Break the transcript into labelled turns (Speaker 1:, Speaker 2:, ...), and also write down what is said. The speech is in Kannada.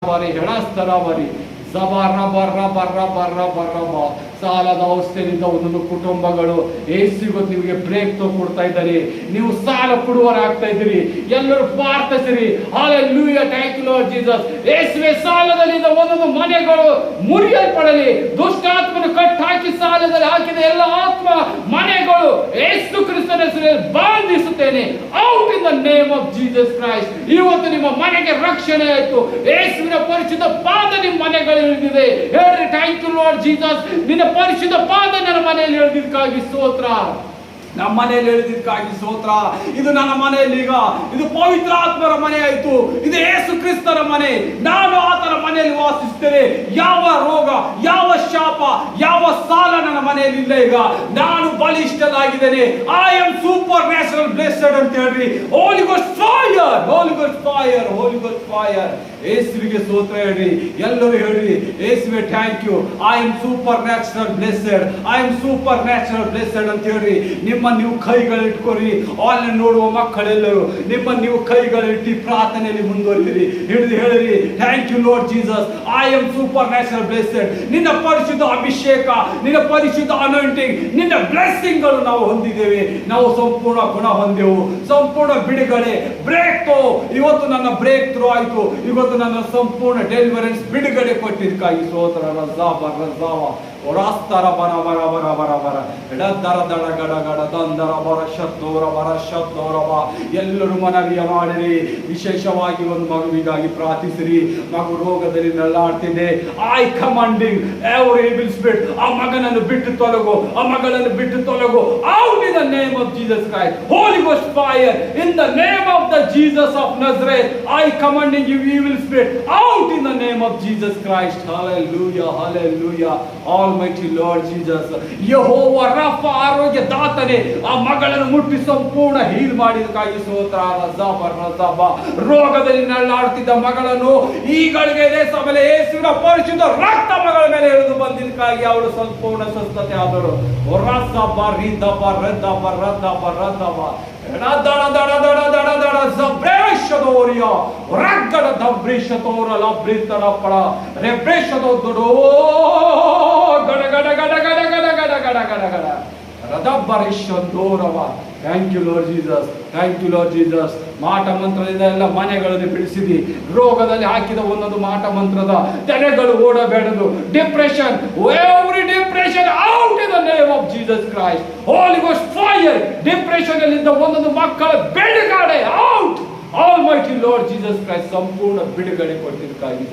Speaker 1: ಬಾರಿ ಹೆಣಸ್ತರ ಬಾರಿ ಸಾಲದ ಅವಸ್ಥೆಯಿಂದ ಒಂದೊಂದು ಕುಟುಂಬಗಳು ಏಸಿಗೂ ನಿಮಗೆ ಬ್ರೇಕ್ ಕೊಡ್ತಾ ಇದ್ದಾರೆ. ನೀವು ಸಾಲ ಕೊಡುವರಾಗ್ತಾ ಇದ್ದೀರಿ. ಎಲ್ಲರೂ ಪ್ರಾರ್ಥಿಸಿರಿ. Hallelujah, thank you Lord Jesus. ಯೇಸುವೆ ಸಾಲದಲ್ಲಿದ್ದ ಒಂದೊಂದು ಮನೆಗಳು ಮುರಿಯಲ್ಪಡಲಿ. ದುಷ್ಟಾತ್ಮನ ಕಟ್ ಹಾಕಿ ಸಾಲದಲ್ಲಿ ಹಾಕಿದ ಎಲ್ಲ ಆತ್ಮ ಮನೆಗಳು ಯೇಸು ಕ್ರಿಸ್ತನ ಹೆಸರಲ್ಲಿ ಬಂಧಿಸುತ್ತೇನೆ. Out in the name of Jesus Christ. ಇವತ್ತು ನಿಮ್ಮ ಮನೆಗೆ ರಕ್ಷಣೆ ಆಯಿತು. ಯೇಸುವಿನ ಪರಿಶುದ್ಧ ಪಾದ ನಿಮ್ಮ ಮನೆಗಳು ಇಳಿದಿದೆ. ಹೇಳ್ರಿ, ಥ್ಯಾಂಕ್ ಯು ಲಾರ್ಡ್ ಜೀಸಸ್. ನಿನ್ನ ಪರಿಶುದ್ಧ ಪಾದ ನನ್ನ ಮನೆಯಲ್ಲಿ ಇಳಿದಿದ್ದಕ್ಕಾಗಿ ಸ್ತೋತ್ರ. ನಮ್ಮ ಮನೆಯಲ್ಲಿ ಹೇಳಿದ್ದಕ್ಕಾಗಿ ಸ್ತೋತ್ರ. ಇದು ನನ್ನ ಮನೆಯಲ್ಲಿ ಈಗ ಇದು ಪವಿತ್ರಾತ್ಮರ ಮನೆ ಆಯಿತು. ಇದು ಯೇಸು ಕ್ರಿಸ್ತರ ಮನೆ. ನಾನು ಆತನ ಮನೆಯಲ್ಲಿ ವಾಸಿಸ್ತೇನೆ. ಯಾವ ರೋಗ, ಯಾವ ಶಾಪ, ಯಾವ ಸಾಲ ನನ್ನ ಮನೆಯಲ್ಲಿ ಇಲ್ಲ. ಈಗ ನಾನು ಬಲಿಷ್ಠನಾಗಿದ್ದೇನೆ. I am supernatural blessed ಅಂತ ಹೇಳ್ರಿ. Holy ghost fire, holy ghost fire, holy ghost fire. ಯೇಸುವಿಗೆ ಸ್ತೋತ್ರ ಹೇಳ್ರಿ. ಎಲ್ಲರೂ ಹೇಳ್ರಿ, ಯೇಸುವೆ thank you. I am supernatural blessed, I am supernatural blessed ಅಂತ ಹೇಳ್ರಿ. ನಿಮ್ಮ ನೀವು ಕೈಗಳಿಟ್ಕೊರಿ. ಆನ್ಲೈನ್ ನೋಡುವ ಮಕ್ಕಳೆಲ್ಲರೂ ನಿಮ್ಮ ನೀವು ಕೈಗಳಿಟ್ಟು ಪ್ರಾರ್ಥನೆಯಲ್ಲಿ ಮುಂದುವರಿಯಿರಿ. ಹಿಡಿದು ಹೇಳಿರಿ, thank you Lord Jesus, I am supernatural blessed. ನಿನ್ನ ಪರಿಶುದ್ಧ ಅಭಿಷೇಕ, ನಿನ್ನ ಪರಿಶುದ್ಧ ಅನಾಯಿಂಟಿಂಗ್, ನಿನ್ನ ಬ್ಲೆಸ್ಸಿಂಗ್ ಗಳು ನಾವು ಹೊಂದಿದ್ದೇವೆ. ನಾವು ಸಂಪೂರ್ಣ ಗುಣ ಹೊಂದೆವು, ಸಂಪೂರ್ಣ ಬಿಡುಗಡೆ, ಬ್ರೇಕ್ ಥ್ರೂ. ಇವತ್ತು ನನ್ನ ಬ್ರೇಕ್ ಥ್ರೂ ಆಯಿತು. ಇವತ್ತು ನನ್ನ ಸಂಪೂರ್ಣ ಡೆಲಿವರೆನ್ಸ್, ಬಿಡುಗಡೆ ಕೊಟ್ಟಿದ್ದಕ್ಕಾಗಿ ಸ್ತೋತ್ರ. ರಜಾವ ರಜಾವ ರಾಸ್ತರ ಬರ ಬರ ಬರ ಬರ ಬರ ಎಡದರ ದಡ ಗಡ ಗಡ ದಂದರ ಬರ ಶಬ್ದೋರ ಬರ ಶಬ್ದೋರ ಬ. ಎಲ್ಲರೂ ಮನವಿಯ ಮಾಡಿರಿ. ವಿಶೇಷವಾಗಿ ಒಂದು ಮಗುವಿಗಾಗಿ ಪ್ರಾರ್ಥಿಸಿರಿ. ಮಗು ರೋಗದಲ್ಲಿ ನರಳಾಡ್ತಿದೆ. I commanding every evil spirit, ಆ ಮಗನನ್ನು ಬಿಟ್ಟು ತೊಲಗು, ಆ ಮಗಳನ್ನು ಬಿಟ್ಟು ತೊಲಗು. Out in the name of Jesus Christ. Holy ghost fire in the name of the Jesus of Nazareth. I commanding you evil spirit out in the name of Jesus Christ. Hallelujah, hallelujah. Almighty Lord Jesus, ಯೆಹೋವ ರಫ, ಆರೋಗ್ಯ ದಾತನೇ, ಆ ಮಗಳನ್ನು ಮುಟ್ಟಿ ಸಂಪೂರ್ಣ ಹೀಲ್ ಮಾಡಿದಕ್ಕಾಗಿ ಸ್ತೋತ್ರ. ರಜಾಬ ರಜಾಬ. ರೋಗದಲ್ಲಿ ನರಳಾಡುತ್ತಿದ್ದ ಮಗಳನ್ನು ಈಗಳಿಗೆ ಇದೇ ಸಮಯ ಯೇಸುವಿನ ಪರಿಶುದ್ಧ ರಕ್ತ ಮಗಳ ಮೇಲೆ ಇಳಿದು ಬಂದಿದ್ದಕ್ಕಾಗಿ ಅವಳು ಸಂಪೂರ್ಣ ಸ್ವಸ್ಥತೆ ಆದರು. ರಜಾಬ ರಿದಬ ರದಬ ರದಬ ರದಬ ದಡ ದಡ ದಡ ದಡ ದಡ ಜಬ್ರೇಶದೋರಿಯ ರಗ್ಗಡ ದಬ್ರೇಶತೋರ ಲಬ್ರಿತರ ಪಡ ರೆಬ್ರೇಶದೋದೋ ಗಡ ಗಡ ಗಡ ಗಡ ಗಡ ಗಡ ಗಡ ಗಡ ಗಡ ರದಬ್ಬರೇಶದೋರವ. Thank you Lord Jesus, thank you Lord Jesus. ಮಾಟ ಮಂತ್ರದಿಂದ ಎಲ್ಲ ಮನೆಗಳನ್ನು ಬಿಡಿಸಿದಿ. ರೋಗದಲ್ಲಿ ಹಾಕಿದ ಒಂದೊಂದು ಮಾಟ ಮಂತ್ರದ ತೆರೆಗಳು ಓಡಬೇಡದು. Depression, every depression out in the name of Jesus Christ. Holy ghost fire. Depression ಅಲ್ಲಿದ್ದ ಒಂದೊಂದು ಮಕ್ಕಳ ಬಿಡುಗಡೆ out. Almighty Lord Jesus Christ ಸಂಪೂರ್ಣ ಬಿಡುಗಡೆ ಕೊಟ್ಟಿದ್ದಕ್ಕಾಗಿ